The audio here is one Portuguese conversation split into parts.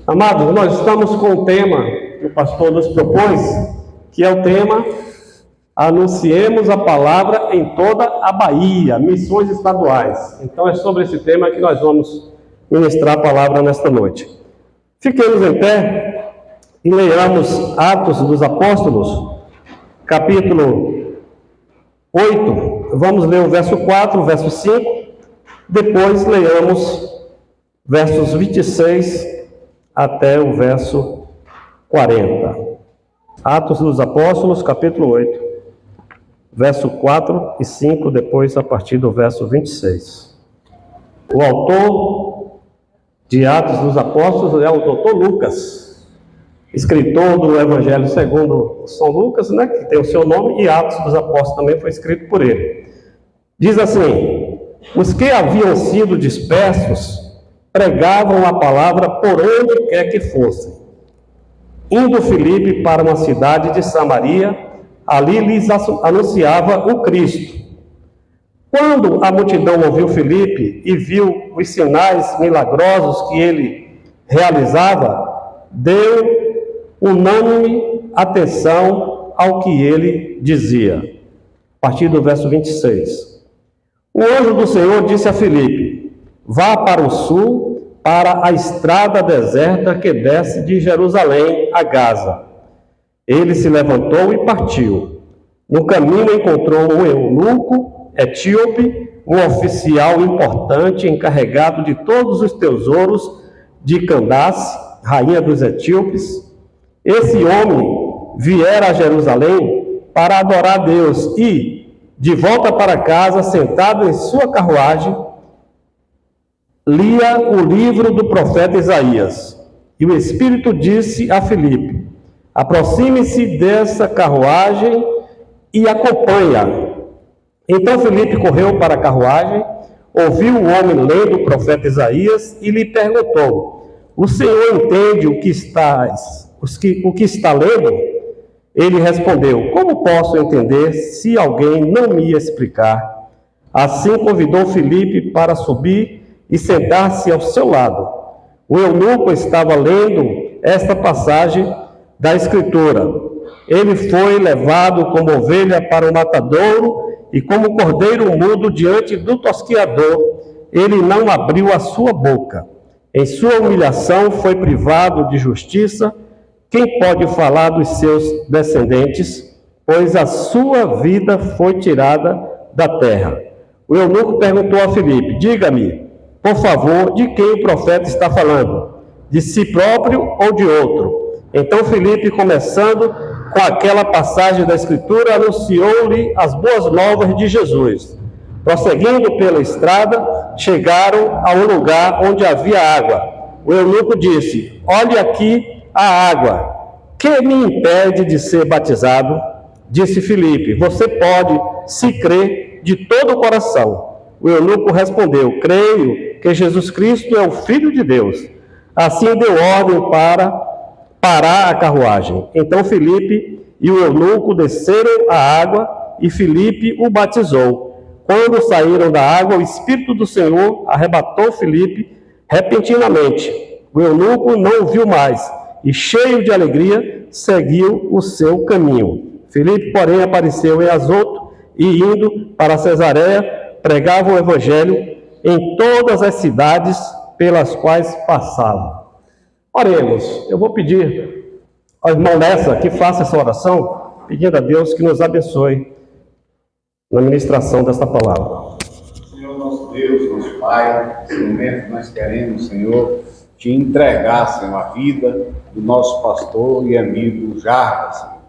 Amados, nós estamos com o tema que o pastor nos propôs, que é o tema Anunciemos a Palavra em toda a Bahia, missões estaduais. Então é sobre esse tema que nós vamos ministrar a palavra nesta noite. Fiquemos em pé e leiamos Atos dos Apóstolos, capítulo 8. Vamos ler o verso 4, o verso 5, depois leiamos versos 26 até o verso 40. Atos dos Apóstolos, capítulo 8, verso 4 e 5, depois a partir do verso 26. O autor de Atos dos Apóstolos é o doutor Lucas, escritor do Evangelho segundo São Lucas, que tem o seu nome, e Atos dos Apóstolos também foi escrito por ele. Diz assim: os que haviam sido dispersos pregavam a palavra por onde quer que fossem. Indo Filipe para uma cidade de Samaria, ali lhes anunciava o Cristo. Quando a multidão ouviu Filipe e viu os sinais milagrosos que ele realizava, deu unânime atenção ao que ele dizia. A partir do verso 26. O anjo do Senhor disse a Filipe: vá para o sul, para a estrada deserta que desce de Jerusalém a Gaza. Ele se levantou e partiu. No caminho encontrou um eunuco etíope, um oficial importante encarregado de todos os tesouros de Candace, rainha dos etíopes. Esse homem viera a Jerusalém para adorar a Deus e, de volta para casa, sentado em sua carruagem, lia o livro do profeta Isaías. E o Espírito disse a Filipe: aproxime-se dessa carruagem e acompanha. Então Filipe correu para a carruagem, ouviu o homem lendo o profeta Isaías e lhe perguntou: o Senhor entende o que está lendo? Ele respondeu: como posso entender se alguém não me explicar? Assim convidou Filipe para subir e sentar-se ao seu lado. O eunuco estava lendo esta passagem da Escritura: ele foi levado como ovelha para o matadouro, e como cordeiro mudo diante do tosquiador, ele não abriu a sua boca. Em sua humilhação foi privado de justiça. Quem pode falar dos seus descendentes? Pois a sua vida foi tirada da terra. O eunuco perguntou a Filipe: diga-me, por favor, de quem o profeta está falando? De si próprio ou de outro? Então Filipe, começando com aquela passagem da Escritura, anunciou-lhe as boas novas de Jesus. Prosseguindo pela estrada, chegaram a um lugar onde havia água. O eunuco disse: olhe aqui a água. Que me impede de ser batizado? Disse Filipe: você pode, se crer de todo o coração. O eunuco respondeu: creio que Jesus Cristo é o Filho de Deus. Assim deu ordem para parar a carruagem. Então Filipe e o eunuco desceram a água e Filipe o batizou. Quando saíram da água, o Espírito do Senhor arrebatou Filipe repentinamente. O eunuco não o viu mais e, cheio de alegria, seguiu o seu caminho. Filipe, porém, apareceu em Azoto e, indo para Cesareia, pregava o evangelho em todas as cidades pelas quais passava. Oremos. Eu vou pedir ao irmão Lessa que faça essa oração, pedindo a Deus que nos abençoe na ministração desta palavra. Senhor nosso Deus, nosso Pai, nesse momento nós queremos, Senhor, te entregar, Senhor, a vida do nosso pastor e amigo Jarbas, Senhor.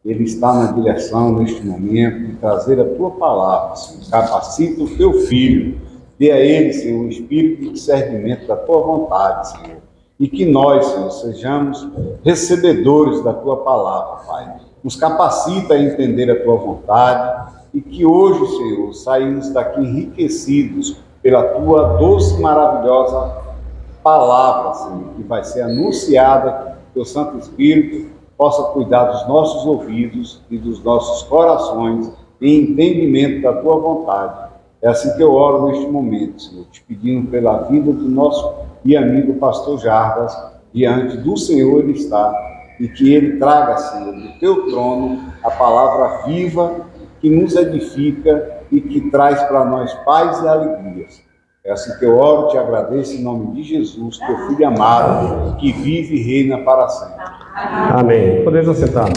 Ele está na direção, neste momento, de trazer a Tua palavra, Senhor. Capacita o Teu Filho, dê a ele, Senhor, um espírito de discernimento da Tua vontade, Senhor. E que nós, Senhor, sejamos recebedores da Tua palavra, Pai. Nos capacita a entender a Tua vontade e que hoje, Senhor, saímos daqui enriquecidos pela Tua doce e maravilhosa palavra, Senhor, que vai ser anunciada, que o Teu Santo Espírito possa cuidar dos nossos ouvidos e dos nossos corações em entendimento da Tua vontade. É assim que eu oro neste momento, Senhor, te pedindo pela vida do nosso e amigo pastor Jarbas, diante do Senhor Ele está, e que Ele traga, Senhor, do teu trono a palavra viva que nos edifica e que traz para nós paz e alegrias. É assim que eu oro e te agradeço em nome de Jesus, teu Filho amado, que vive e reina para sempre. Amém. Podemos assentar.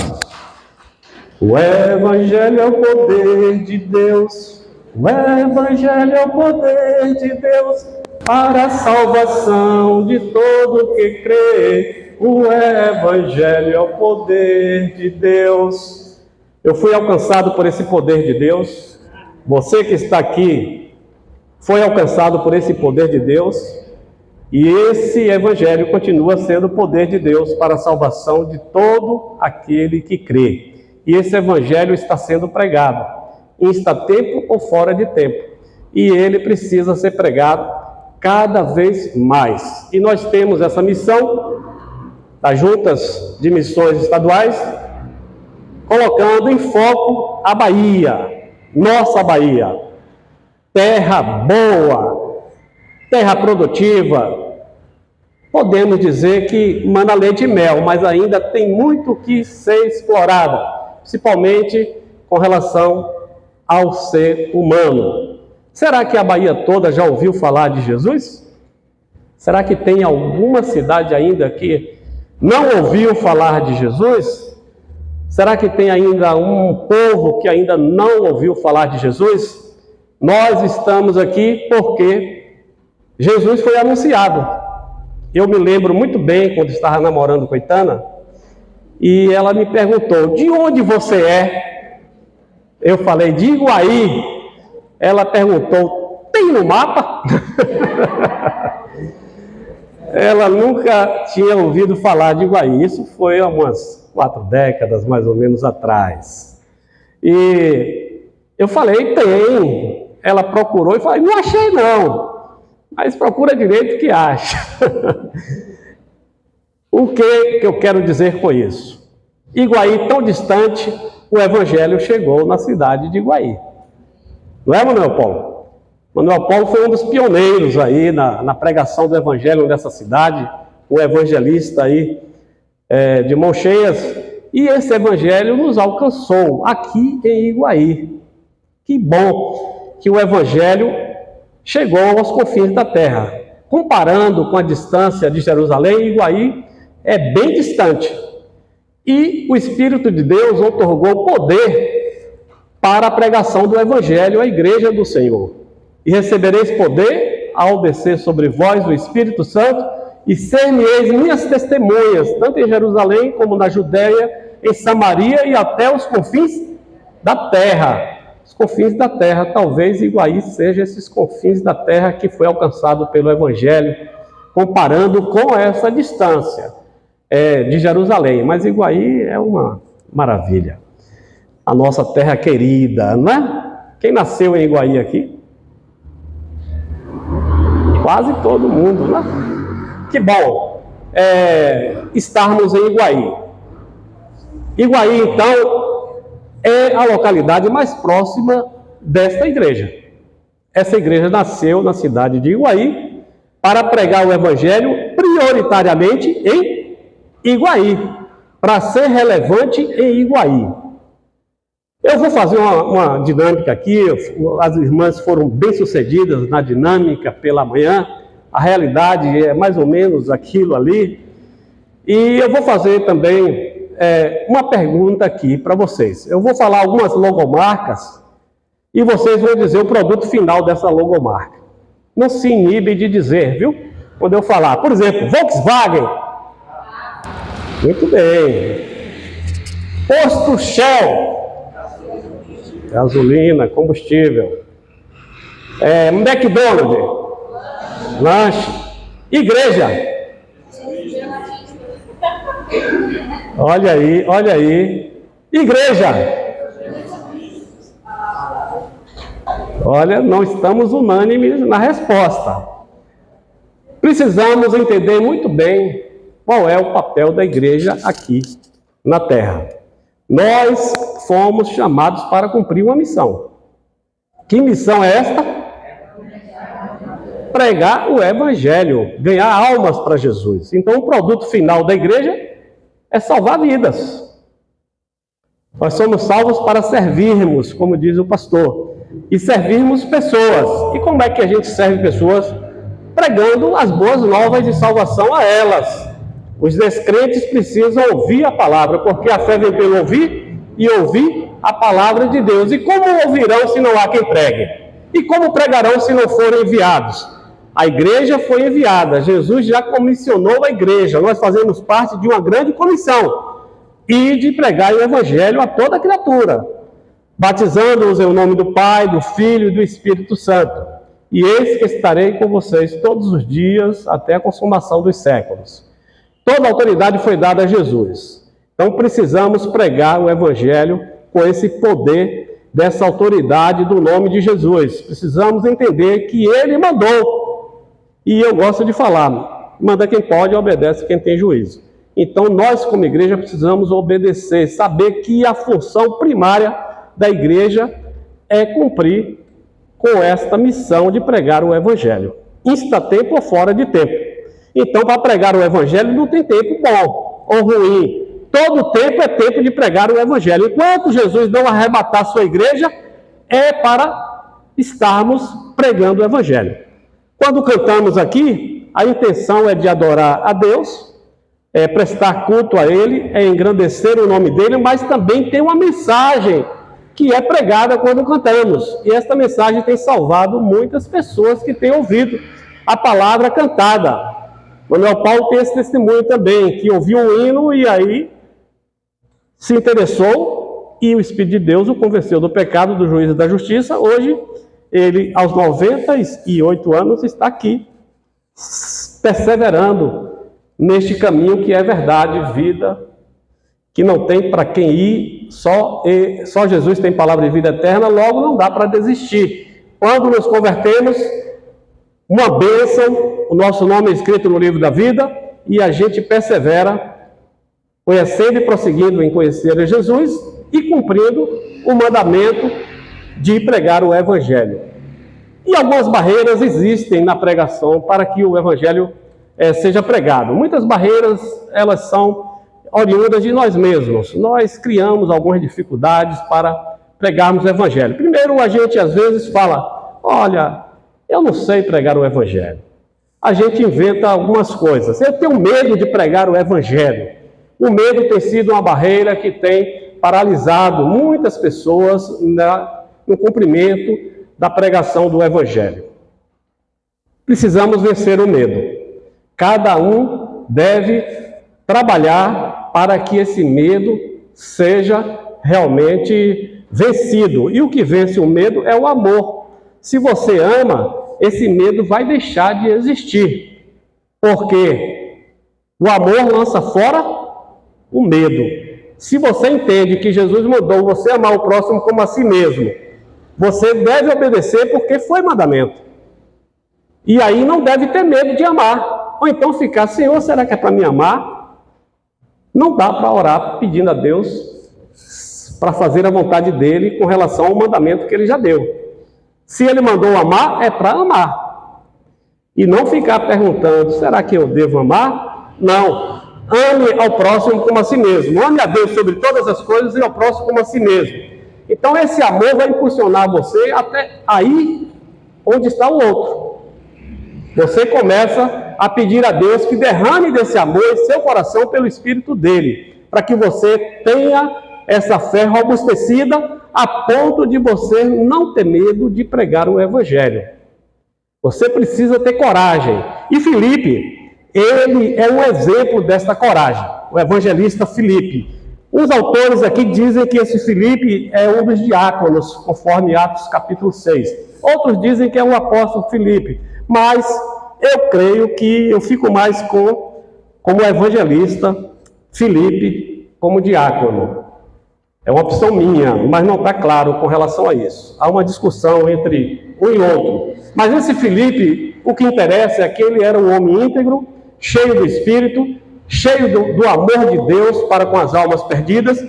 O Evangelho é o poder de Deus. O Evangelho é o poder de Deus para a salvação de todo que crê. O Evangelho é o poder de Deus. Eu fui alcançado por esse poder de Deus. Você que está aqui foi alcançado por esse poder de Deus. E esse Evangelho continua sendo o poder de Deus para a salvação de todo aquele que crê. E esse Evangelho está sendo pregado, insta tempo ou fora de tempo. E ele precisa ser pregado cada vez mais. E nós temos essa missão das juntas de missões estaduais, colocando em foco a Bahia, nossa Bahia. Terra boa, terra produtiva. Podemos dizer que mana leite e mel, mas ainda tem muito que ser explorado, principalmente com relação ao ser humano. Será que a Bahia toda já ouviu falar de Jesus? Será que tem alguma cidade ainda que não ouviu falar de Jesus? Será que tem ainda um povo que ainda não ouviu falar de Jesus? Nós estamos aqui porque Jesus foi anunciado. Eu me lembro muito bem quando estava namorando com a Itana, e ela me perguntou, de onde você é? Eu falei, de Iguaí. Ela perguntou, tem no mapa? Ela nunca tinha ouvido falar de Iguaí. Isso foi há umas 4 décadas, mais ou menos, atrás. E eu falei, tem. Ela procurou e falou, não achei não. Mas procura direito que acha. O que eu quero dizer com isso? Iguaí, tão distante, o Evangelho chegou na cidade de Iguaí. Não é, Manuel Paulo? Manuel Paulo foi um dos pioneiros aí na pregação do Evangelho nessa cidade, um evangelista aí de mãos cheias, e esse Evangelho nos alcançou aqui em Iguaí. Que bom que o Evangelho chegou aos confins da terra. Comparando com a distância de Jerusalém, Iguaí é bem distante. E o Espírito de Deus outorgou poder para a pregação do Evangelho à igreja do Senhor. E recebereis poder ao descer sobre vós o Espírito Santo, e ser-me-eis minhas testemunhas, tanto em Jerusalém como na Judéia, em Samaria e até os confins da terra. Os confins da terra, talvez Iguaí seja esses confins da terra que foi alcançado pelo Evangelho, comparando com essa distância de Jerusalém. Mas Iguaí é uma maravilha. A nossa terra querida, não é? Quem nasceu em Iguaí aqui? Quase todo mundo, né? Que bom estarmos em Iguaí. Iguaí, então, é a localidade mais próxima desta igreja. Essa igreja nasceu na cidade de Iguaí para pregar o Evangelho prioritariamente em Iguaí, para ser relevante em Iguaí. Eu vou fazer uma dinâmica aqui. As irmãs foram bem-sucedidas na dinâmica pela manhã. A realidade é mais ou menos aquilo ali. E eu vou fazer também uma pergunta aqui para vocês. Eu vou falar algumas logomarcas e vocês vão dizer o produto final dessa logomarca. Não se inibe de dizer, viu? Quando eu falar, por exemplo, Volkswagen. Muito bem. Posto Shell. Gasolina, combustível. McDonald's. Lanche. Igreja. Olha aí, olha aí. Igreja. Olha, não estamos unânimes na resposta. Precisamos entender muito bem qual é o papel da igreja aqui na terra. Nós fomos chamados para cumprir uma missão. Que missão é esta? pregar o evangelho, ganhar almas para Jesus. Então, o produto final da igreja é salvar vidas. Nós somos salvos para servirmos, como diz o pastor, e servirmos pessoas. E como é que a gente serve pessoas? Pregando as boas novas de salvação a elas. Os descrentes precisam ouvir a palavra, porque a fé vem pelo ouvir e ouvir a palavra de Deus. E como ouvirão se não há quem pregue? E como pregarão se não forem enviados? A igreja foi enviada, Jesus já comissionou a igreja, nós fazemos parte de uma grande comissão, e de pregar o evangelho a toda criatura, batizando-os em nome do Pai, do Filho e do Espírito Santo. E eis que estarei com vocês todos os dias, até a consumação dos séculos. Toda a autoridade foi dada a Jesus. Então precisamos pregar o evangelho com esse poder dessa autoridade do nome de Jesus. Precisamos entender que ele mandou. E eu gosto de falar, manda quem pode, obedece quem tem juízo. Então nós como igreja precisamos obedecer, saber que a função primária da igreja é cumprir com esta missão de pregar o evangelho, insta tempo ou fora de tempo. Então, para pregar o evangelho não tem tempo bom ou ruim. Todo tempo é tempo de pregar o evangelho. Enquanto Jesus não arrebatar sua igreja, é para estarmos pregando o evangelho. Quando cantamos aqui, a intenção é de adorar a Deus, é prestar culto a Ele, é engrandecer o nome dEle, mas também tem uma mensagem que é pregada quando cantamos. E esta mensagem tem salvado muitas pessoas que têm ouvido a palavra cantada. Manuel Paulo tem esse testemunho também, que ouviu um hino e aí se interessou e o Espírito de Deus o convenceu do pecado, do juízo e da justiça. Hoje, ele, aos 98 anos, está aqui, perseverando neste caminho que é verdade, vida, que não tem para quem ir, só Jesus tem palavra de vida eterna, logo não dá para desistir. Quando nos convertemos, uma bênção, o nosso nome é escrito no livro da vida, e a gente persevera, conhecendo e prosseguindo em conhecer a Jesus, e cumprindo o mandamento de pregar o evangelho. E algumas barreiras existem na pregação para que o evangelho seja pregado. Muitas barreiras, elas são oriundas de nós mesmos. Nós criamos algumas dificuldades para pregarmos o evangelho. Primeiro, a gente às vezes fala, olha, eu não sei pregar o evangelho. A gente inventa algumas coisas. Eu tenho medo de pregar o evangelho. O medo tem sido uma barreira que tem paralisado muitas pessoas no cumprimento da pregação do evangelho. Precisamos vencer o medo. Cada um deve trabalhar para que esse medo seja realmente vencido. E o que vence o medo é o amor. Se você ama, esse medo vai deixar de existir. Porque o amor lança fora o medo. Se você entende que Jesus mandou você amar o próximo como a si mesmo, você deve obedecer porque foi mandamento. E aí não deve ter medo de amar. Ou então ficar, Senhor, será que é para me amar? Não dá para orar pedindo a Deus para fazer a vontade dele com relação ao mandamento que ele já deu. Se ele mandou amar, é para amar. E não ficar perguntando, será que eu devo amar? Não. Ame ao próximo como a si mesmo. Ame a Deus sobre todas as coisas e ao próximo como a si mesmo. Então esse amor vai impulsionar você até aí onde está o outro. Você começa a pedir a Deus que derrame desse amor em seu coração pelo Espírito dele, para que você tenha essa fé robustecida a ponto de você não ter medo de pregar o Evangelho. Você precisa ter coragem. E Filipe, ele é um exemplo desta coragem, o evangelista Filipe. Uns autores aqui dizem que esse Filipe é um dos diáconos, conforme Atos capítulo 6. Outros dizem que é o apóstolo Filipe. Mas eu creio que eu fico mais como evangelista Filipe como diácono. É uma opção minha, mas não está claro com relação a isso. Há uma discussão entre um e outro. Mas esse Filipe, o que interessa é que ele era um homem íntegro, cheio do Espírito, cheio do amor de Deus para com as almas perdidas,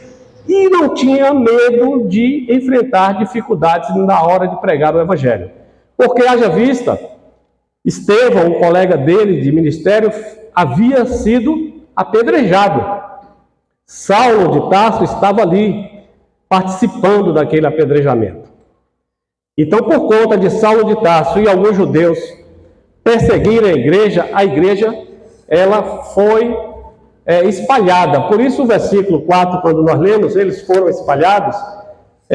e não tinha medo de enfrentar dificuldades na hora de pregar o Evangelho. Porque haja vista Estevão, um colega dele de ministério, havia sido apedrejado. Saulo de Tarso estava ali, participando daquele apedrejamento. Então, por conta de Saulo de Tarso e alguns judeus perseguirem a igreja ela foi espalhada. Por isso o versículo 4, quando nós lemos, eles foram espalhados,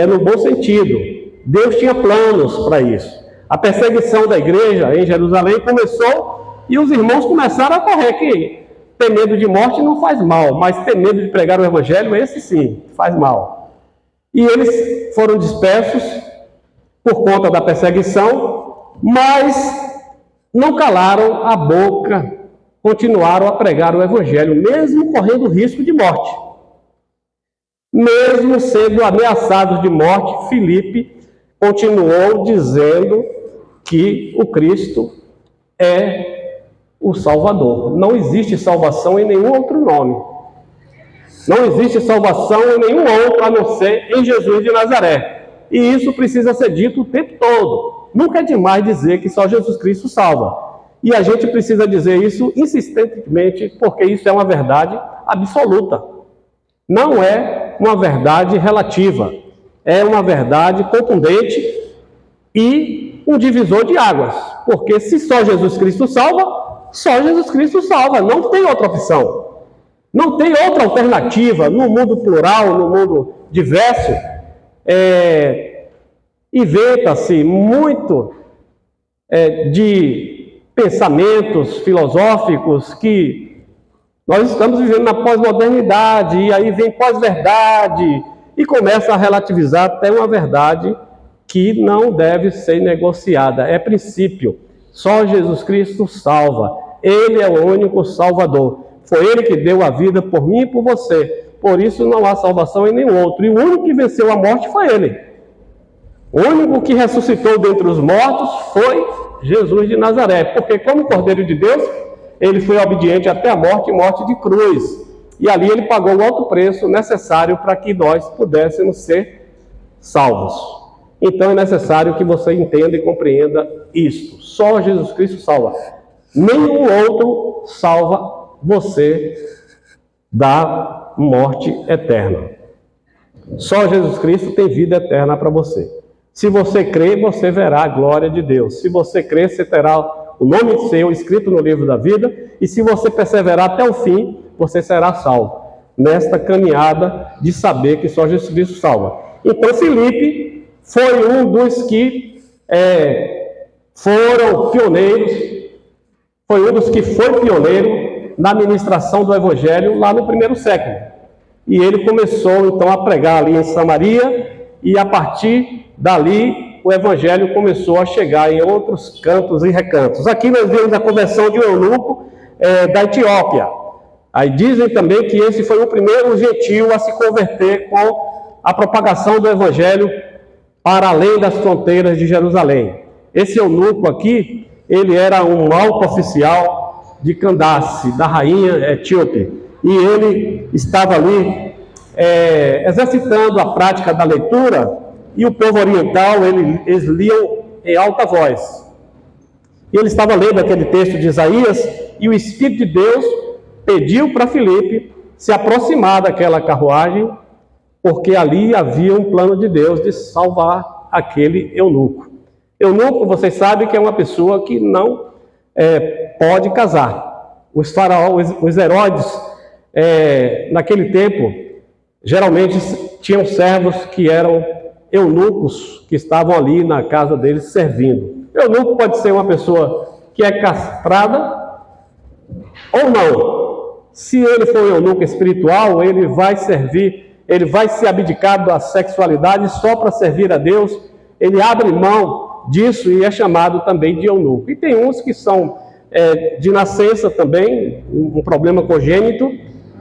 no bom sentido. Deus tinha planos para isso. A perseguição da igreja em Jerusalém começou e os irmãos começaram a correr, que ter medo de morte não faz mal, mas ter medo de pregar o evangelho, esse sim, faz mal. E eles foram dispersos por conta da perseguição, mas não calaram a boca, continuaram a pregar o evangelho, mesmo correndo risco de morte. Mesmo sendo ameaçados de morte, Filipe continuou dizendo que o Cristo é o Salvador. Não existe salvação em nenhum outro nome. Não existe salvação em nenhum outro a não ser em Jesus de Nazaré. E isso precisa ser dito o tempo todo. Nunca é demais dizer que só Jesus Cristo salva. E a gente precisa dizer isso insistentemente, porque isso é uma verdade absoluta. Não é uma verdade relativa. É uma verdade contundente e um divisor de águas. Porque se só Jesus Cristo salva, só Jesus Cristo salva. Não tem outra opção. Não tem outra alternativa no mundo plural, no mundo diverso. Inventa-se muito de pensamentos filosóficos que nós estamos vivendo na pós-modernidade, e aí vem pós-verdade, e começa a relativizar até uma verdade que não deve ser negociada. É princípio. Só Jesus Cristo salva. Ele é o único Salvador. Foi Ele que deu a vida por mim e por você. Por isso não há salvação em nenhum outro. E o único que venceu a morte foi Ele. O único que ressuscitou dentre os mortos foi Jesus de Nazaré. Porque como Cordeiro de Deus, Ele foi obediente até a morte e morte de cruz. E ali Ele pagou o alto preço necessário para que nós pudéssemos ser salvos. Então é necessário que você entenda e compreenda isto. Só Jesus Cristo salva. Nenhum outro salva você da morte eterna. Só Jesus Cristo tem vida eterna para você. Se você crer, você verá a glória de Deus. Se você crer, você terá o nome seu escrito no livro da vida. E se você perseverar até o fim, você será salvo. Nesta caminhada de saber que só Jesus Cristo salva. Então Filipe foi um dos que foram pioneiros. Foi um dos que foi pioneiro na ministração do Evangelho lá no primeiro século. E ele começou então a pregar ali em Samaria, e a partir dali o Evangelho começou a chegar em outros cantos e recantos. Aqui nós vemos a conversão de um eunuco da Etiópia. Aí dizem também que esse foi o primeiro gentio a se converter com a propagação do Evangelho para além das fronteiras de Jerusalém. Esse eunuco aqui, ele era um alto oficial de Candace, da rainha etíope, e ele estava ali exercitando a prática da leitura, e o povo oriental, eles liam em alta voz. E ele estava lendo aquele texto de Isaías, e o Espírito de Deus pediu para Filipe se aproximar daquela carruagem, porque ali havia um plano de Deus de salvar aquele eunuco. Eunuco, vocês sabem que é uma pessoa que não pode casar. Os faraós, os Herodes, naquele tempo, geralmente tinham servos que eram eunucos, que estavam ali na casa deles servindo. Eunuco pode ser uma pessoa que é castrada ou não. Se ele for um eunuco espiritual, ele vai servir, ele vai se abdicar da sexualidade só para servir a Deus. Ele abre mão disso e é chamado também de eunuco. E tem uns que são de nascença também, um problema congênito,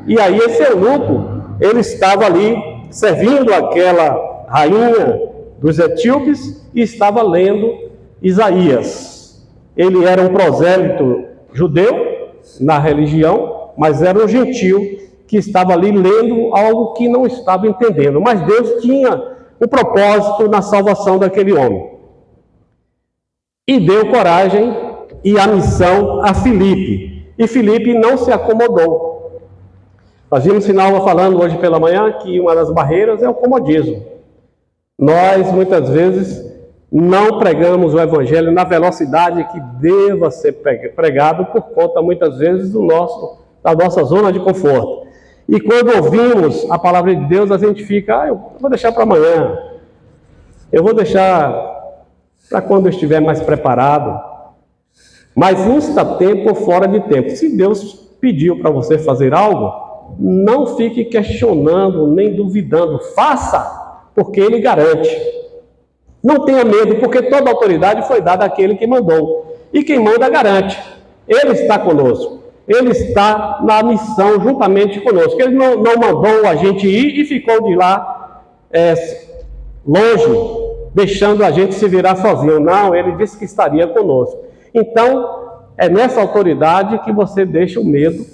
e aí esse eunuco, ele estava ali servindo aquela rainha dos etíopes e estava lendo Isaías. Ele era um prosélito judeu na religião, mas era um gentio que estava ali lendo algo que não estava entendendo, mas Deus tinha um propósito na salvação daquele homem. E deu coragem e a missão a Filipe. E Filipe não se acomodou. Nós vimos final falando hoje pela manhã que uma das barreiras é o comodismo. Nós, muitas vezes, não pregamos o Evangelho na velocidade que deva ser pregado por conta, muitas vezes, da nossa zona de conforto. E quando ouvimos a palavra de Deus, a gente fica, eu vou deixar para amanhã, eu vou deixar para quando eu estiver mais preparado. Mas insta tempo ou fora de tempo. Se Deus pediu para você fazer algo, não fique questionando, nem duvidando. Faça, porque Ele garante. Não tenha medo, porque toda autoridade foi dada àquele que mandou. E quem manda garante. Ele está conosco. Ele está na missão juntamente conosco. Ele não mandou a gente ir e ficou de lá longe, deixando a gente se virar sozinho. Não, Ele disse que estaria conosco. Então, é nessa autoridade que você deixa o medo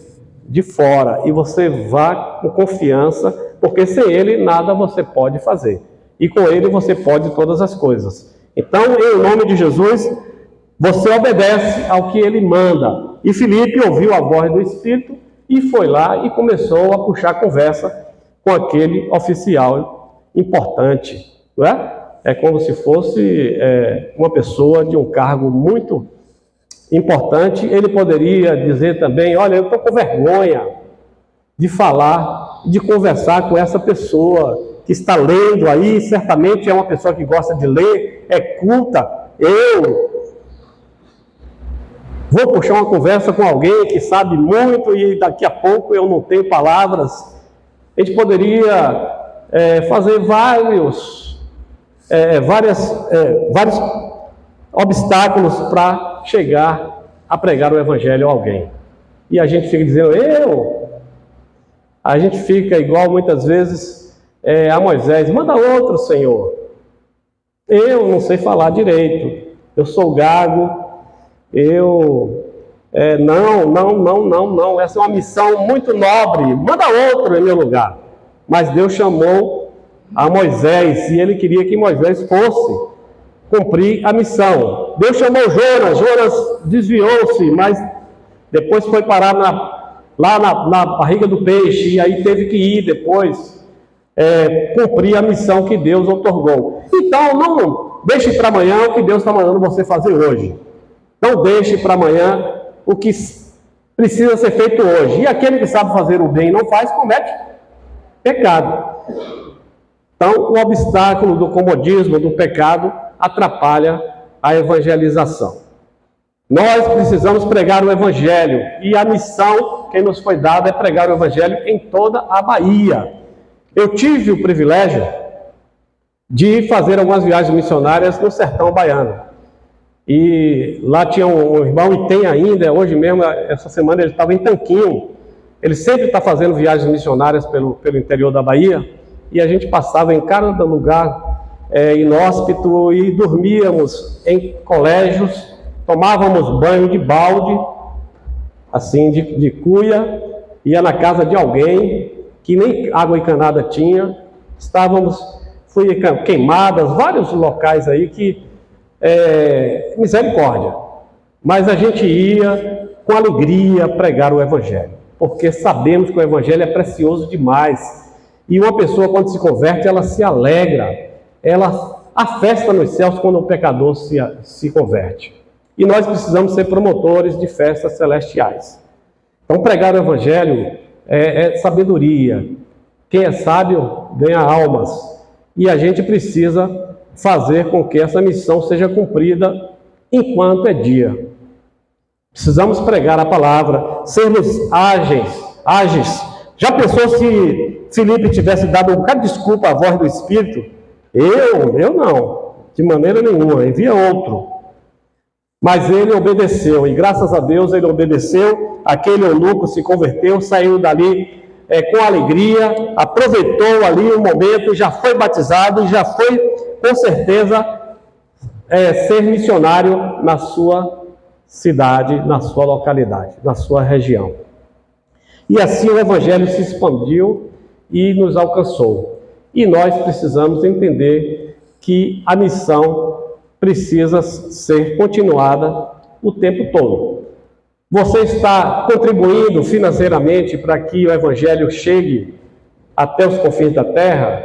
de fora e você vá com confiança, porque sem Ele nada você pode fazer. E com Ele você pode todas as coisas. Então, em nome de Jesus, você obedece ao que Ele manda. E Filipe ouviu a voz do Espírito e foi lá e começou a puxar conversa com aquele oficial importante. Não é? É como se fosse uma pessoa de um cargo muito importante. Ele poderia dizer também, olha, eu estou com vergonha de falar, de conversar com essa pessoa que está lendo aí, certamente é uma pessoa que gosta de ler, é culta. Eu vou puxar uma conversa com alguém que sabe muito e daqui a pouco eu não tenho palavras. A gente poderia fazer vários obstáculos para chegar a pregar o Evangelho a alguém. E a gente fica dizendo, a gente fica igual muitas vezes a Moisés, manda outro, Senhor. Eu não sei falar direito, eu sou gago, não, essa é uma missão muito nobre, manda outro em meu lugar. Mas Deus chamou a Moisés e Ele queria que Moisés fosse cumprir a missão. Deus chamou Jonas desviou-se, mas depois foi parar lá na barriga do peixe, e aí teve que ir depois cumprir a missão que Deus outorgou. Então, não deixe para amanhã o que Deus está mandando você fazer hoje. Não deixe para amanhã o que precisa ser feito hoje. E aquele que sabe fazer o bem e não faz, comete pecado. Então, o obstáculo do comodismo, do pecado, atrapalha a evangelização. Nós precisamos pregar o Evangelho, e a missão que nos foi dada é pregar o Evangelho em toda a Bahia. Eu tive o privilégio de fazer algumas viagens missionárias no sertão baiano. E lá tinha um irmão, e tem ainda, hoje mesmo, essa semana ele estava em Tanquinho. Ele sempre está fazendo viagens missionárias pelo interior da Bahia, e a gente passava em cada lugar inóspito e dormíamos em colégios, tomávamos banho de balde, assim, de cuia, ia na casa de alguém que nem água encanada tinha, fui queimadas, vários locais aí que misericórdia, mas a gente ia com alegria pregar o Evangelho, porque sabemos que o Evangelho é precioso demais, e uma pessoa quando se converte, ela se alegra, ela há festa nos céus quando o pecador se converte. E nós precisamos ser promotores de festas celestiais. Então, pregar o Evangelho é sabedoria. Quem é sábio ganha almas. E a gente precisa fazer com que essa missão seja cumprida enquanto é dia. Precisamos pregar a palavra, sermos ágeis. Já pensou se Filipe tivesse dado um bocado de desculpa à voz do Espírito? Eu não, de maneira nenhuma, envia outro. Mas ele obedeceu, e graças a Deus ele obedeceu. Aquele eunuco se converteu, saiu dali com alegria, aproveitou ali o momento, já foi batizado, já foi, com certeza, ser missionário na sua cidade, na sua localidade, na sua região. E assim o Evangelho se expandiu e nos alcançou. E nós precisamos entender que a missão precisa ser continuada o tempo todo. Você está contribuindo financeiramente para que o Evangelho chegue até os confins da terra?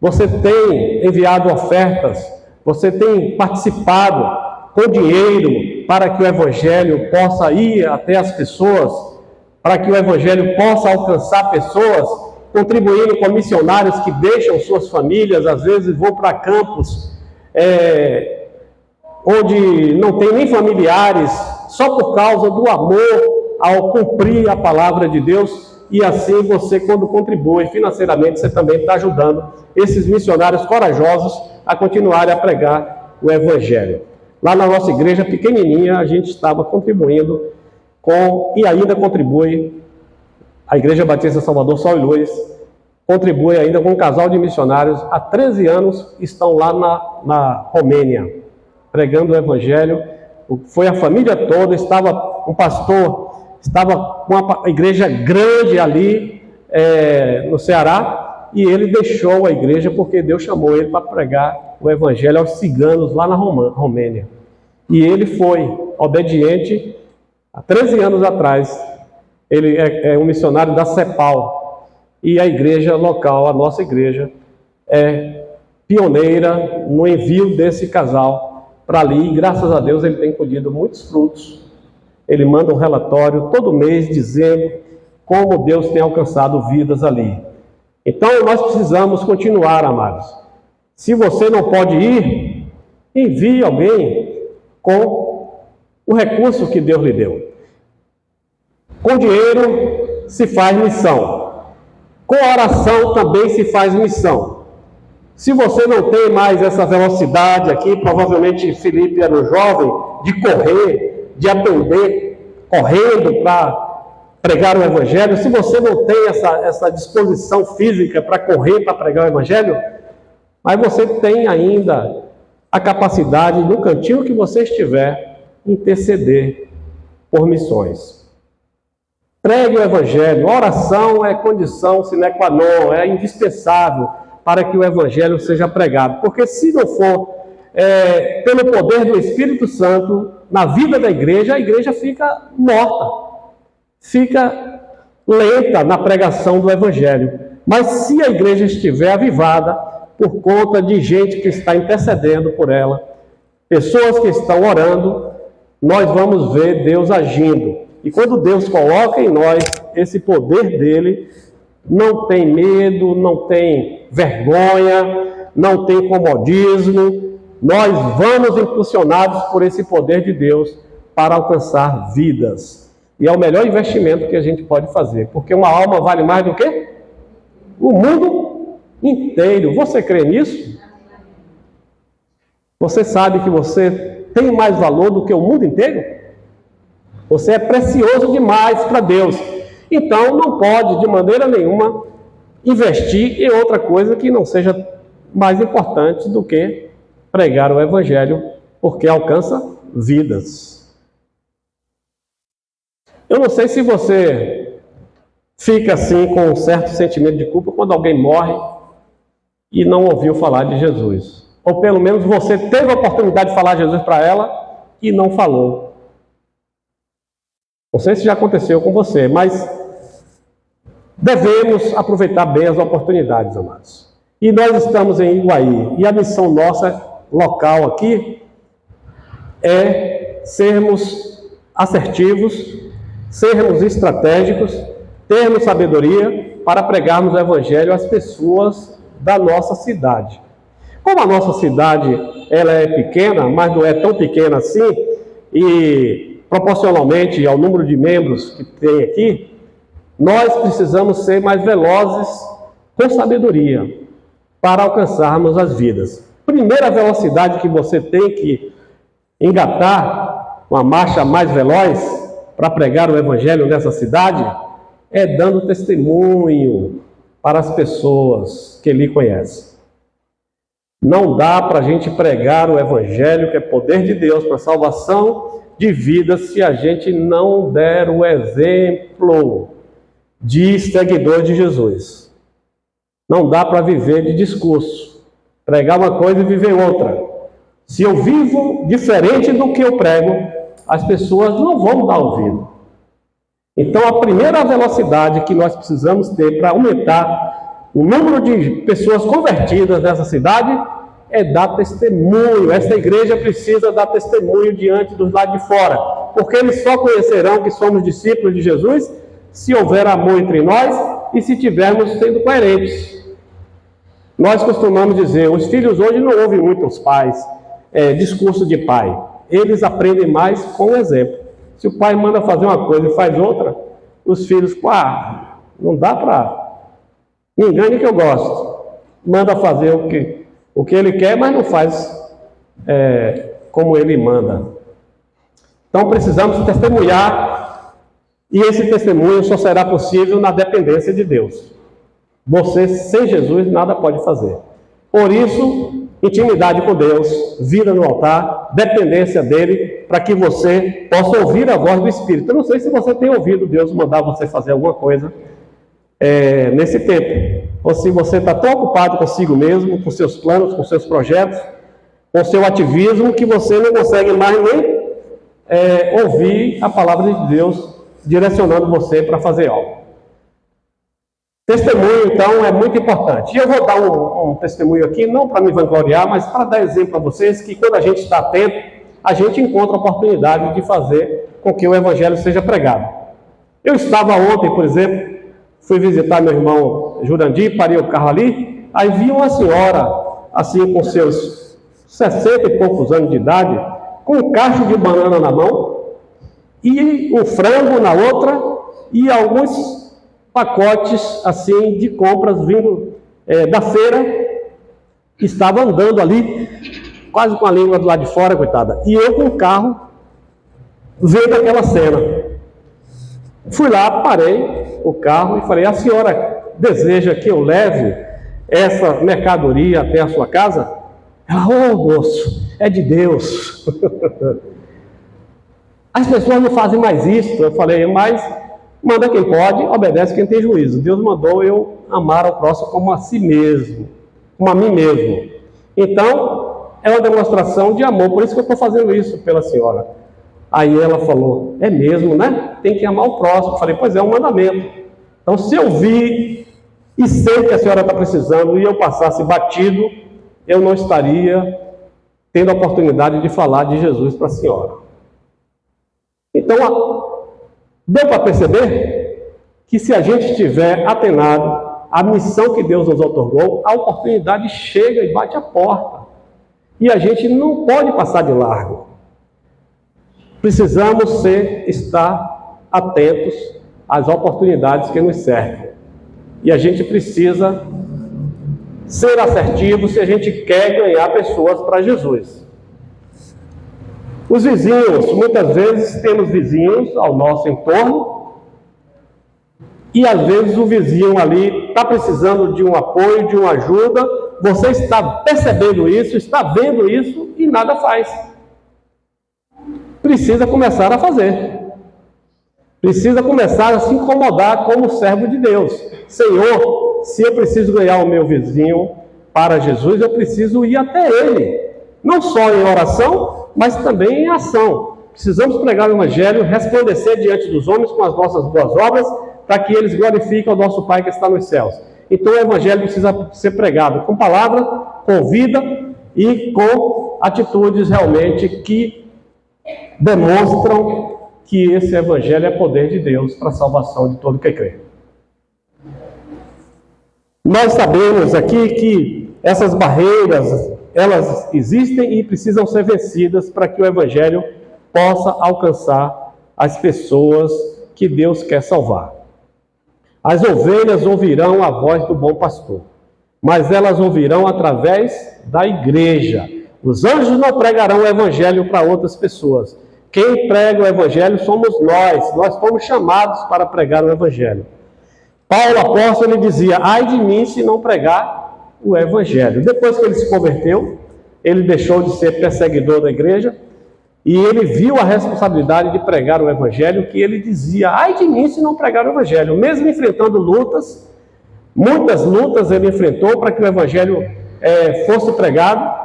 Você tem enviado ofertas? Você tem participado com dinheiro para que o Evangelho possa ir até as pessoas? Para que o Evangelho possa alcançar pessoas? Contribuindo com missionários que deixam suas famílias, às vezes vão para campos onde não tem nem familiares, só por causa do amor ao cumprir a palavra de Deus. E assim você, quando contribui financeiramente, você também está ajudando esses missionários corajosos a continuarem a pregar o Evangelho. Lá na nossa igreja pequenininha, a gente estava contribuindo e ainda contribui. A Igreja Batista Salvador Sol e Luz contribui ainda com um casal de missionários. Há 13 anos estão lá na Romênia, pregando o Evangelho. Foi a família toda, estava um pastor, estava com uma igreja grande ali no Ceará, e ele deixou a igreja porque Deus chamou ele para pregar o Evangelho aos ciganos lá na Romênia. E ele foi obediente. Há 13 anos atrás, ele é um missionário da CEPAL, e a igreja local, a nossa igreja, é pioneira no envio desse casal para ali, e graças a Deus ele tem colhido muitos frutos. Ele manda um relatório todo mês dizendo como Deus tem alcançado vidas ali. Então nós precisamos continuar, amados. Se você não pode ir, envie alguém com o recurso que Deus lhe deu. Com dinheiro se faz missão. Com oração também se faz missão. Se você não tem mais essa velocidade aqui, provavelmente Felipe era um jovem, de correr, de aprender, correndo para pregar o Evangelho. Se você não tem essa disposição física para correr, para pregar o Evangelho, mas você tem ainda a capacidade, no cantinho que você estiver, interceder por missões. Pregue o Evangelho. Oração é condição sine qua non, é indispensável para que o Evangelho seja pregado. Porque se não for pelo poder do Espírito Santo na vida da igreja, a igreja fica morta, fica lenta na pregação do Evangelho. Mas se a igreja estiver avivada, por conta de gente que está intercedendo por ela, pessoas que estão orando, nós vamos ver Deus agindo. E quando Deus coloca em nós esse poder dele, não tem medo, não tem vergonha, não tem comodismo. Nós vamos impulsionados por esse poder de Deus para alcançar vidas. E é o melhor investimento que a gente pode fazer, porque uma alma vale mais do que o mundo inteiro. Você crê nisso? Você sabe que você tem mais valor do que o mundo inteiro? Você é precioso demais para Deus. Então não pode de maneira nenhuma investir em outra coisa que não seja mais importante do que pregar o Evangelho, porque alcança vidas. Eu não sei se você fica assim com um certo sentimento de culpa quando alguém morre e não ouviu falar de Jesus. Ou pelo menos você teve a oportunidade de falar de Jesus para ela e não falou. Não sei se já aconteceu com você, mas devemos aproveitar bem as oportunidades, amados. E nós estamos em Iguaí, e a missão nossa local aqui é sermos assertivos, sermos estratégicos, termos sabedoria para pregarmos o Evangelho às pessoas da nossa cidade. Como a nossa cidade ela é pequena, mas não é tão pequena assim, e proporcionalmente ao número de membros que tem aqui, nós precisamos ser mais velozes com sabedoria para alcançarmos as vidas. Primeira velocidade que você tem que engatar, uma marcha mais veloz para pregar o Evangelho nessa cidade, é dando testemunho para as pessoas que lhe conhecem. Não dá para a gente pregar o Evangelho, que é poder de Deus para a salvação de vidas, se a gente não der o exemplo de seguidor de Jesus. Não dá para viver de discurso, pregar uma coisa e viver outra. Se eu vivo diferente do que eu prego, as pessoas não vão dar ouvido. Então, a primeira velocidade que nós precisamos ter para aumentar o número de pessoas convertidas nessa cidade é dar testemunho. Esta igreja precisa dar testemunho diante dos lados de fora, porque eles só conhecerão que somos discípulos de Jesus se houver amor entre nós e se tivermos sendo coerentes. Nós costumamos dizer, os filhos hoje não ouvem muito os pais, discurso de pai. Eles aprendem mais com o exemplo. Se o pai manda fazer uma coisa e faz outra, os filhos, não dá para... Me engane que eu gosto. Manda fazer o que ele quer, mas não faz como ele manda. Então precisamos testemunhar, e esse testemunho só será possível na dependência de Deus. Você, sem Jesus, nada pode fazer. Por isso, intimidade com Deus, vida no altar, dependência dele, para que você possa ouvir a voz do Espírito. Eu não sei se você tem ouvido Deus mandar você fazer alguma coisa nesse tempo, ou se você está tão ocupado consigo mesmo, com seus planos, com seus projetos, com seu ativismo, que você não consegue mais nem ouvir a palavra de Deus direcionando você para fazer algo. Testemunho, então, é muito importante. E eu vou dar um testemunho aqui, não para me vangloriar, mas para dar exemplo a vocês que quando a gente está atento, a gente encontra a oportunidade de fazer com que o Evangelho seja pregado. Eu estava ontem, por exemplo, fui visitar meu irmão Jurandir, parei o carro ali, aí vi uma senhora, assim, com seus 60 e poucos anos de idade, com um cacho de banana na mão, e um frango na outra, e alguns pacotes assim de compras vindo da feira, que estava andando ali, quase com a língua do lado de fora, coitada. E eu com o carro, vendo aquela cena. Fui lá, parei o carro e falei, a senhora deseja que eu leve essa mercadoria até a sua casa? Ela, moço, é de Deus. As pessoas não fazem mais isso. Eu falei, mas manda quem pode, obedece quem tem juízo. Deus mandou eu amar ao próximo como a si mesmo, como a mim mesmo. Então, é uma demonstração de amor, por isso que eu estou fazendo isso pela senhora. Aí ela falou, é mesmo, né? Tem que amar o próximo. Eu falei, pois é um mandamento. Então, se eu vi e sei que a senhora está precisando e eu passasse batido, eu não estaria tendo a oportunidade de falar de Jesus para a senhora. Então, deu para perceber que se a gente estiver atenado à missão que Deus nos outorgou, a oportunidade chega e bate a porta. E a gente não pode passar de largo. Precisamos estar atentos às oportunidades que nos cercam. E a gente precisa ser assertivo se a gente quer ganhar pessoas para Jesus. Os vizinhos, muitas vezes temos vizinhos ao nosso entorno e às vezes o vizinho ali está precisando de um apoio, de uma ajuda, você está percebendo isso, está vendo isso e nada faz. Precisa começar a fazer. Precisa começar a se incomodar como servo de Deus. Senhor, se eu preciso ganhar o meu vizinho para Jesus, eu preciso ir até ele. Não só em oração, mas também em ação. Precisamos pregar o Evangelho, resplandecer diante dos homens com as nossas boas obras, para que eles glorifiquem o nosso Pai que está nos céus. Então o Evangelho precisa ser pregado com palavra, com vida e com atitudes realmente que demonstram que esse Evangelho é poder de Deus para a salvação de todo que crê. Nós sabemos aqui que essas barreiras, elas existem e precisam ser vencidas para que o Evangelho possa alcançar as pessoas que Deus quer salvar. As ovelhas ouvirão a voz do bom pastor, mas elas ouvirão através da igreja. Os anjos não pregarão o Evangelho para outras pessoas. Quem prega o Evangelho somos nós fomos chamados para pregar o Evangelho. Paulo, apóstolo, ele dizia, ai de mim se não pregar o Evangelho. Depois que ele se converteu, ele deixou de ser perseguidor da igreja e ele viu a responsabilidade de pregar o Evangelho, que ele dizia, ai de mim se não pregar o Evangelho. Mesmo enfrentando lutas, muitas lutas ele enfrentou para que o Evangelho fosse pregado,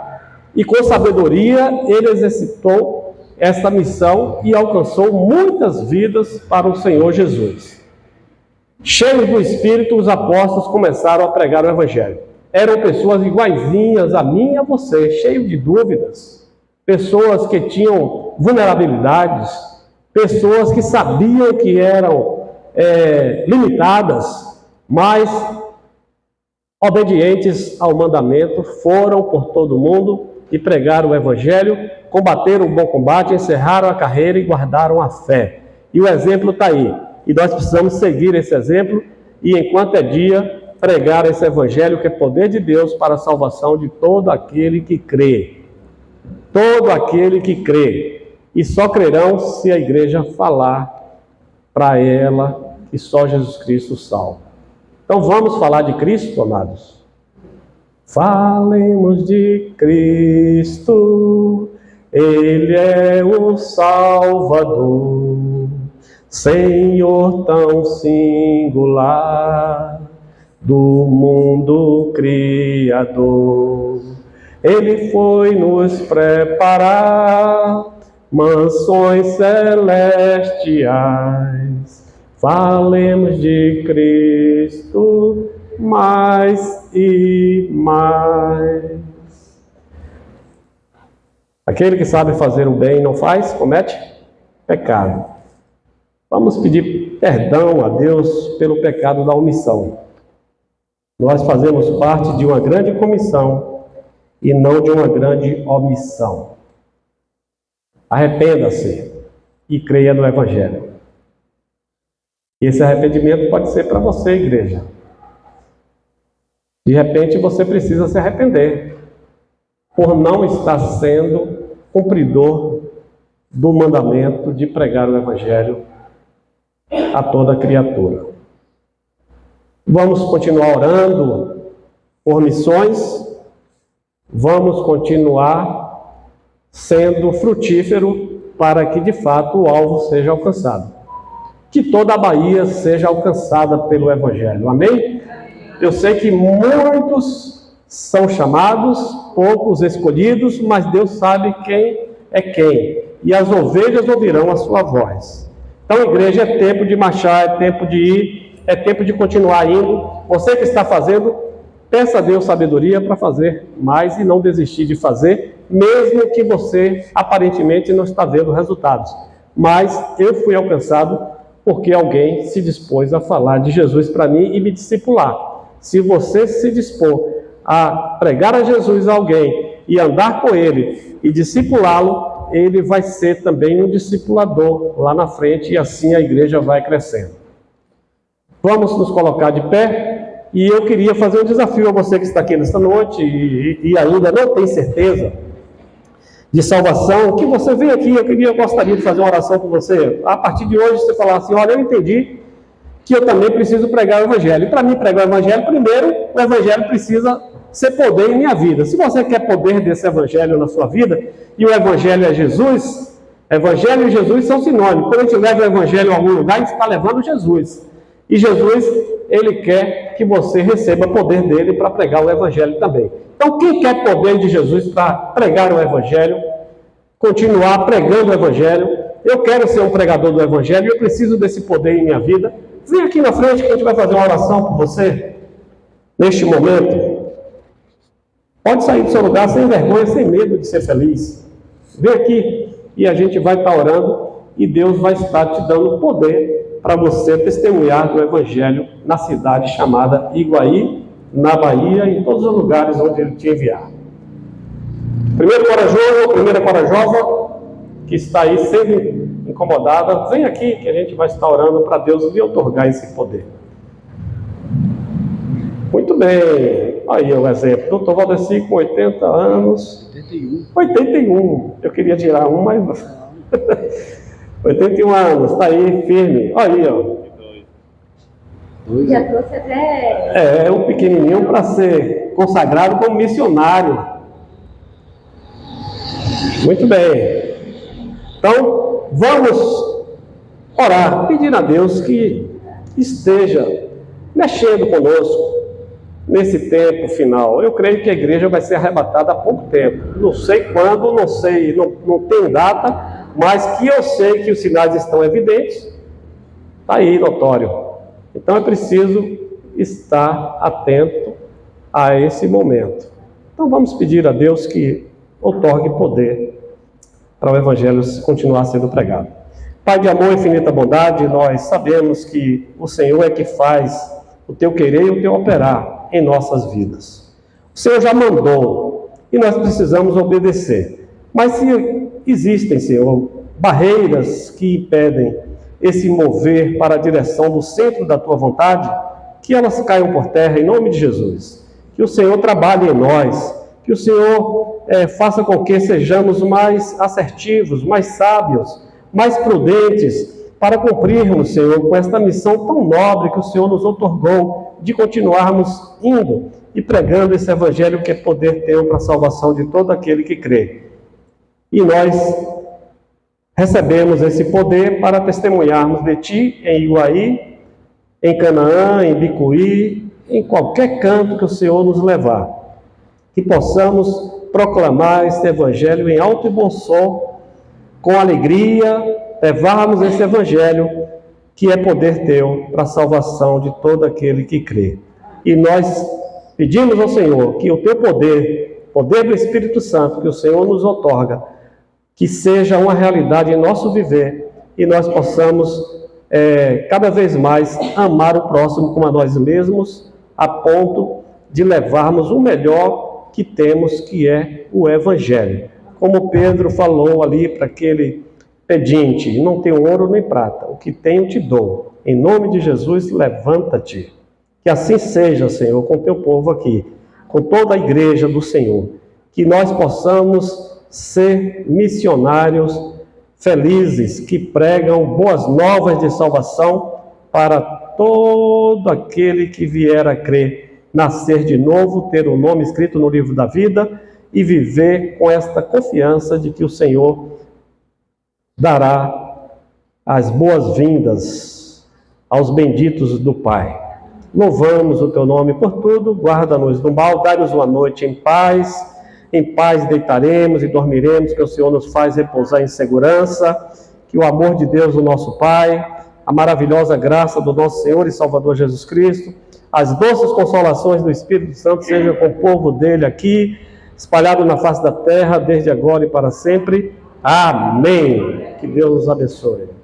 e com sabedoria ele exercitou essa missão e alcançou muitas vidas para o Senhor Jesus. Cheios do Espírito, os apóstolos começaram a pregar o Evangelho. Eram pessoas iguaizinhas a mim e a você, cheios de dúvidas, pessoas que tinham vulnerabilidades, pessoas que sabiam que eram limitadas, mas obedientes ao mandamento, foram por todo o mundo e pregaram o Evangelho, combateram o bom combate, encerraram a carreira e guardaram a fé. E o exemplo está aí. E nós precisamos seguir esse exemplo e, enquanto é dia, pregar esse Evangelho que é poder de Deus para a salvação de todo aquele que crê. Todo aquele que crê. E só crerão se a igreja falar para ela que só Jesus Cristo salva. Então vamos falar de Cristo, amados? Falemos de Cristo, Ele é o Salvador, Senhor tão singular do mundo Criador. Ele foi nos preparar mansões celestiais. Falemos de Cristo mais e mais. Aquele que sabe fazer o bem e não faz, comete pecado. Vamos pedir perdão a Deus pelo pecado da omissão. Nós fazemos parte de uma grande comissão e não de uma grande omissão. Arrependa-se e creia no Evangelho. Esse arrependimento pode ser para você, igreja. De repente você precisa se arrepender por não estar sendo cumpridor do mandamento de pregar o Evangelho a toda criatura. Vamos continuar orando por missões, vamos continuar sendo frutífero para que de fato o alvo seja alcançado. Que toda a Bahia seja alcançada pelo Evangelho. Amém? Eu sei que muitos são chamados, poucos escolhidos, mas Deus sabe quem é quem. E as ovelhas ouvirão a sua voz. Então, igreja, é tempo de marchar, é tempo de ir, é tempo de continuar indo. Você que está fazendo, peça a Deus sabedoria para fazer mais e não desistir de fazer, mesmo que você aparentemente não está vendo resultados. Mas eu fui alcançado porque alguém se dispôs a falar de Jesus para mim e me discipular. Se você se dispor a pregar a Jesus a alguém e andar com ele e discipulá-lo, ele vai ser também um discipulador lá na frente e assim a igreja vai crescendo. Vamos nos colocar de pé e eu queria fazer um desafio a você que está aqui nesta noite e ainda não tem certeza de salvação, que você vem aqui, eu gostaria de fazer uma oração com você. A partir de hoje você falar assim, olha, eu entendi que eu também preciso pregar o Evangelho. E para mim pregar o Evangelho, primeiro, o Evangelho precisa ser poder em minha vida. Se você quer poder desse Evangelho na sua vida, e o Evangelho é Jesus, Evangelho e Jesus são sinônimos. Quando a gente leva o Evangelho a algum lugar, a gente está levando Jesus. E Jesus, ele quer que você receba poder dele para pregar o Evangelho também. Então, quem quer poder de Jesus para pregar o Evangelho, continuar pregando o Evangelho, eu quero ser um pregador do Evangelho, eu preciso desse poder em minha vida, vem aqui na frente que a gente vai fazer uma oração por você, neste momento. Pode sair do seu lugar sem vergonha, sem medo de ser feliz. Vem aqui e a gente vai estar orando e Deus vai estar te dando poder para você testemunhar do Evangelho na cidade chamada Iguaí, na Bahia e em todos os lugares onde Ele te enviar. Primeiro corajoso, primeira corajosa, que está aí sempre incomodada, vem aqui que a gente vai estar orando para Deus lhe outorgar esse poder. Muito bem, aí é o exemplo. Doutor Valdeci com 80 anos. 81. Eu queria tirar um, mas 81 anos, está aí firme. Olha aí, ó. Já trouxe até... É um pequenininho para ser consagrado como missionário. Muito bem. Então, vamos orar, pedindo a Deus que esteja mexendo conosco nesse tempo final. Eu creio que a igreja vai ser arrebatada há pouco tempo. Não sei quando, não sei, não tem data, mas que eu sei que os sinais estão evidentes, está aí, notório. Então é preciso estar atento a esse momento. Então vamos pedir a Deus que outorgue poder para o Evangelho continuar sendo pregado. Pai de amor e infinita bondade, nós sabemos que o Senhor é que faz o teu querer e o teu operar em nossas vidas. O Senhor já mandou e nós precisamos obedecer. Mas se existem, Senhor, barreiras que impedem esse mover para a direção do centro da tua vontade, que elas caiam por terra em nome de Jesus. Que o Senhor trabalhe em nós, que o Senhor faça com que sejamos mais assertivos, mais sábios, mais prudentes, para cumprirmos, Senhor, com esta missão tão nobre que o Senhor nos outorgou, de continuarmos indo e pregando esse Evangelho que é poder teu para a salvação de todo aquele que crê. E nós recebemos esse poder para testemunharmos de Ti em Iguaí, em Canaã, em Bicuí, em qualquer canto que o Senhor nos levar. Que possamos proclamar esse Evangelho em alto e bom som, com alegria, levarmos esse Evangelho que é poder Teu para a salvação de todo aquele que crê. E nós pedimos ao Senhor que o Teu poder, poder do Espírito Santo que o Senhor nos outorga, que seja uma realidade em nosso viver e nós possamos cada vez mais amar o próximo como a nós mesmos, a ponto de levarmos o melhor que temos, que é o Evangelho. Como Pedro falou ali para aquele pedinte: não tenho ouro nem prata, o que tenho te dou. Em nome de Jesus, levanta-te. Que assim seja, Senhor, com o teu povo aqui, com toda a igreja do Senhor, que nós possamos ser missionários felizes, que pregam boas novas de salvação para todo aquele que vier a crer, nascer de novo, ter o nome escrito no livro da vida e viver com esta confiança de que o Senhor dará as boas-vindas aos benditos do Pai. Louvamos o teu nome por tudo, guarda-nos do mal, dá-nos uma noite em paz deitaremos e dormiremos, que o Senhor nos faz repousar em segurança, que o amor de Deus, o nosso Pai, a maravilhosa graça do nosso Senhor e Salvador Jesus Cristo, as doces consolações do Espírito Santo sejam com o povo dele aqui, espalhado na face da terra, desde agora e para sempre. Amém. Que Deus nos abençoe.